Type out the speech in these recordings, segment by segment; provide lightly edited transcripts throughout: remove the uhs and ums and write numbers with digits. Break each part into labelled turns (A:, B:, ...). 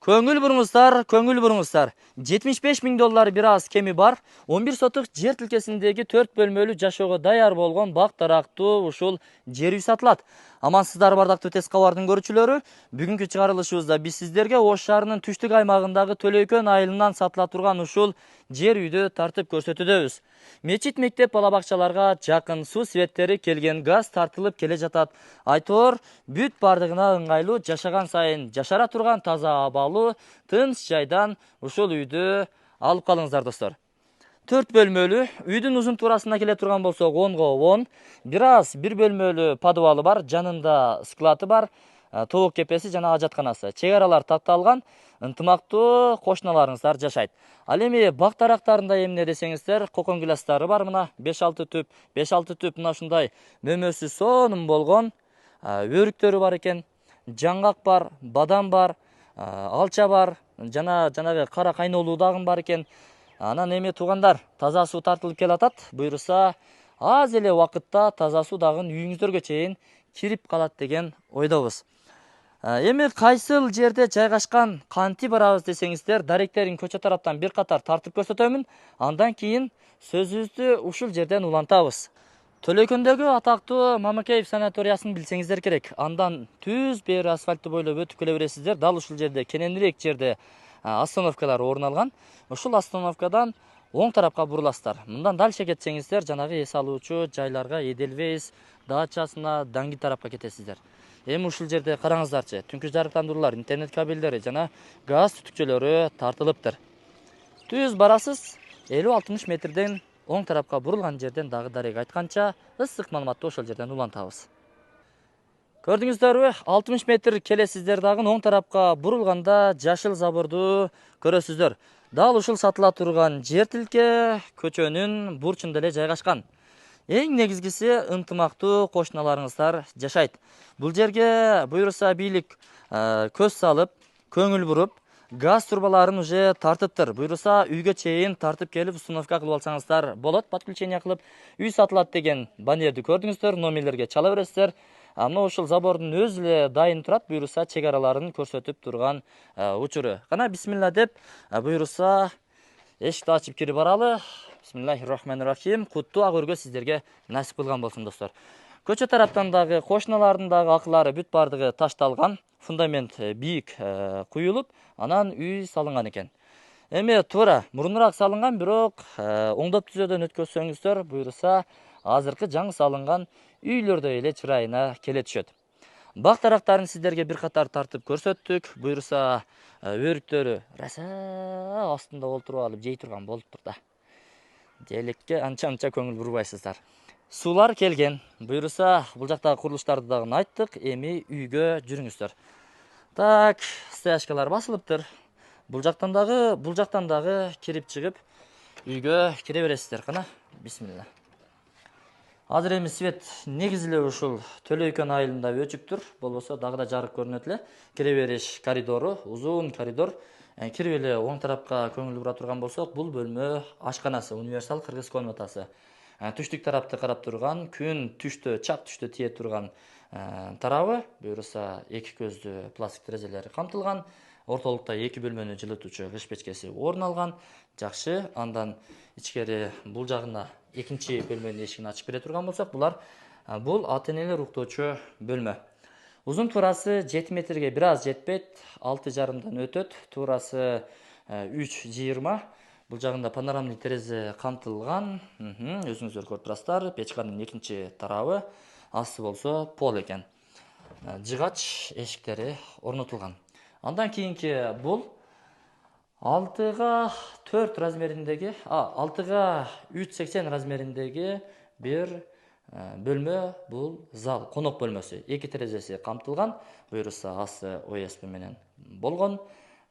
A: Көңүл буруңуздар. 75 миң доллар бир аз кеми бар. 11 сотук жер тилкесиндеги 4 бөлмөлүү жашоого даяр болгон бак дарактуу ушул жер үй сатылат. Амансыздар бардактуу тез кабардын көрүүчүлөрү. Бүгүнкү чыгарылышыбызда биз сиздерге Ош шаарынын түштүк аймагындагы Төлөйкөн айылынан сатыла турган ушул жер үйдү тартып көрсөтүүдөбүз. Мечит, мектеп, бала бакчаларга жакын, суу светтери келген, газ тартылып келе жатат. Айтор бүт бардыгына ыңгайлуу, жашаган сайын жашара турган таза абалуу, тынч жайдан ушул үйдү алып калыңыздар достор. 4 бөлмөлүү, үйдүн узун туурасына келе турган болсок 10го 10. Бир аз бир бөлмөлүү подвалы бар, жанында склаты бар, тобок кепеси жана ажатканасы. Чек аралар тапталган, ынтымактуу кошуналарыңыздар жашайт. Ал эми бак дарактарында эмне десеңиздер, кокон гүластары бар мына 5-6 түп, 5-6 түп мына ушундай мөмөсү сонун болгон өрүктөрү бар экен. Жаңгак бар, бадам бар, алча бар, жанагы кара кайнолуу дагы бар экен. Анан эми туугандар, таза суу тартылып келатат. Буюрса, аз эле убакытта таза суу дагы үйүңүздөргө чейин кирип калат деген ойдобуз. Эми кайсыл жерде жайгашкан, кантип барабыз десеңиздер, даректерин көчө тараптан бир катар тартып көрсөтөмүн. Андан кийин сөзүбүздү ушул жерден улантабыз. Төлөйкөндөгү атактуу Мамакеев санаториясын билсеңиздер керек. Андан түз бери асфальтты бойлоп өтүп келе бересиздер. Дал ушул жерде, кененирээк жерде остановкалар орун алган. Ушул остановкадан оң тарапка буруласыздар. Мындан дальше кетсеңиздер, жанагы эс алуучу жайларга Эделвейс дачасына даңги тарапка кетесиздер. Эми ушул жерде караңыздарчы, түнкү жарыктандыруулар, интернет кабелдери жана газ түтүкчөлөрү тартылыптыр. Түз барасыз, 50-60 метрден оң тарапка бурулган жерден дагы дарек айтканча ысык маалыматты ошол жерден улантабыз. Көрдүңүздөрбү, 60 метр келесиздер дагы оң тарапка бурулганда жашыл заборду көрөсүздөр. Дал ушул сатыла турган жер тилке көчөнүн бурчунда эле жайгашкан. Эң негизгиси ынтымактуу кошуналарыңыздар жашайт. Бул жерге буюрса бийлик көз салып, көңүл буруп, газ турбаларын уже тартыптыр. Буюрса үйгө чейин тартып келип установка кылып алсаңыздар болот, подключение кылып. Үй сатылат деген баннерди көрдүңүздөр, номерлерге чала бересиздер. Мына ушул забордун өзү эле дайын турат, буюрса чек араларын көрсөтүп турган учуру. Кана бисмилла деп буюрса эшикти ачып кирип баралы. Бисмиллахир-рахманир-рахим. Куттуу ак өргө сиздерге насип кылган болсун достор. Көчө тараптан дагы кошуналардын дагы акылары бүт бардыгы ташталган, фундамент бийик куюлуп, анан үй салынган экен. Эми туура мурунураак салынган, бирок оңдоп түзөөдөн өткөзсөңүздөр, буюрса азыркы жаңы салынган үйлөрдөй эле чырайына келе түшөт. Бак дарактарын сиздерге бир катар тартып көрсөттүк. Буюрса өрүктөрү раса астында олтуруп алып жей турган болуптур да. Желекке анча көңүл бурбайсыздар. Суулар келген. Буюрса бул жактагы курулуштарды дагы айттык. Эми үйгө жүрүңүздөр. Так, стоячкалар басылыптыр. Бул жактан дагы кирип чыгып үйгө кире бересиздер. Кана бисмилла. Азыр эми свет негизи эле ушул Төлөйкөн айылында өчүптүр. Болбосо дагы да жарык көрүнөт эле. Кире бериш коридору, узун коридор. Кирип эле оң тарапка көңүл бура турган болсок, бул бөлмө ашканасы, универсал кыргыз комнатасы. Түштүк тарапты карап турган, күн түштө, чак түштө тие турган тарабы, буюрса эки көздүү пластик терезелери камтылган. Ортолукта 2 бөлмөнү жылытуучу кыш печкеси орун алган. Жакшы, андан ичкери бул жагына экинчи бөлмөнүн эшигин ачып кире турган болсок, бул ата-энелер уктоочу бөлмө. Узун туурасы 7 метрге бир аз жетпейт, 6,5дан өтөт. Туурасы 3,20. Бул жагында панорамный терезе камтылган. Өзүңүздөр көрүп турасыздар. Печканын экинчи тарабы, асты болсо пол экен. Жыгач эшиктери орнотулган. Андан кийинки бул 6га 4 размериндеги, 6га 3,80 размериндеги бир бөлмө. Бул зал, конок бөлмөсү. 2 терезеси камтылган. Буюрса асты ОСП менен болгон.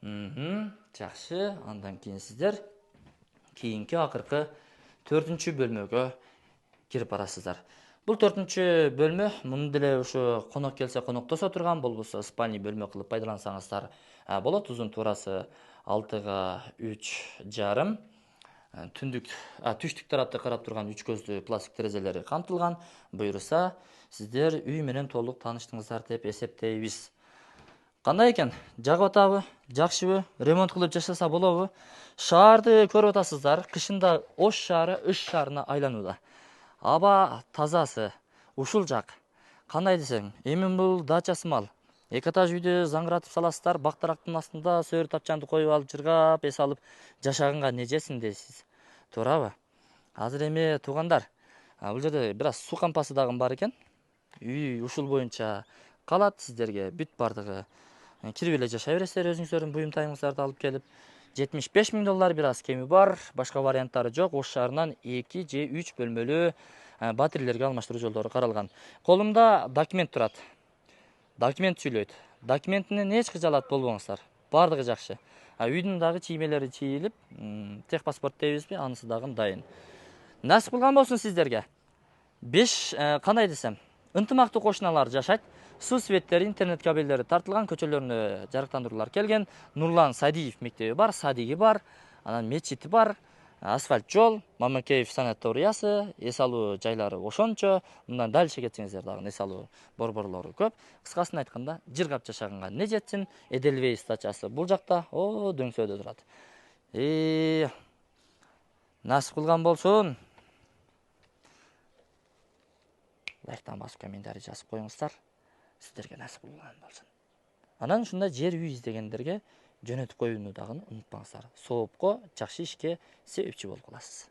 A: Жакшы, андан кийин сиздер кийинки акыркы 4-чү бөлмөгө кирип барасыздар. Бул 4-чү бөлмө муну деле ушу конок келсе коноктосо турган, болбосо спальный бөлмө кылып пайдалансаңыздар болот. Узун туурасы 6га 3,5. Түштүк тарапты карап турган 3 көздүү пластик терезелери камтылган. Буюрса сиздер үй менен толук тааныштыңыздар деп эсептейбиз. Кандай экен? Жагып атабы? Жакшыбы? Ремонт кылып жашаса болобу? Шаарды көрүп атасыздар. Кышында Ош шаары Ыш шаарына айланууда. Аба тазасы, ушул жак. Кандай десең, эми бул дачасы мал. Эки этаж үйдү заңгыратып саласыздар, бактарактын астында сөр тапчанды коюп алып, жыргап, эс алып жашаганга не жетсин дейсиз. Туурабы? Азыр эми туугандар, бул жерде бир аз суу кампасы дагы бар экен. Үй ушул боюнча калат сиздерге бүт бардыгы. Кирип эле жашай бересиздер өзүңүздөрдүн буюм тайымыңыздарды алып келип. 75 миң доллар бир аз кеми бар, башка варианттары жок. Ош шаарынан 2 же 3 бөлмөлүү батирелерге алмаштыруу жолдору каралган. Колумда документ турат. Документ сүйлөйт. Документинен эч кыжалат болбоңуздар. Бардыгы жакшы. Үйдүн дагы чиймелери чийилип, техпаспорт дейбизби, анысы дагы дайын. Насип кылган болсун сиздерге. 5 кандай десем, ынтымактуу кошуналар жашайт. Суу светтери, интернет кабелдери тартылган, көчөлөрүнө жарыктандыруулар келген. Нурлан Садиев мектеби бар, садиги бар, анан мечити бар, асфальт жол, Мамакеев санаториясы, эс алуу жайлары ошончо. Мындан дальше кетсеңиздер дагы эс алуу борборлору көп. Кыскасын айтканда, жыргап жашаганга не жетсин? Эделвейс дачасы бул жакта, дөңсөөдө турат. Насип кылган болсун. Лайктан басып комментарий жазып коюңуздар. Сиздерге насип кылган болсун. Анан ушундай жер үй издегендерге жөнөтүп коюуну дагы унутпаңыздар. Соопко, жакшы ишке себепчи болуп каласыз.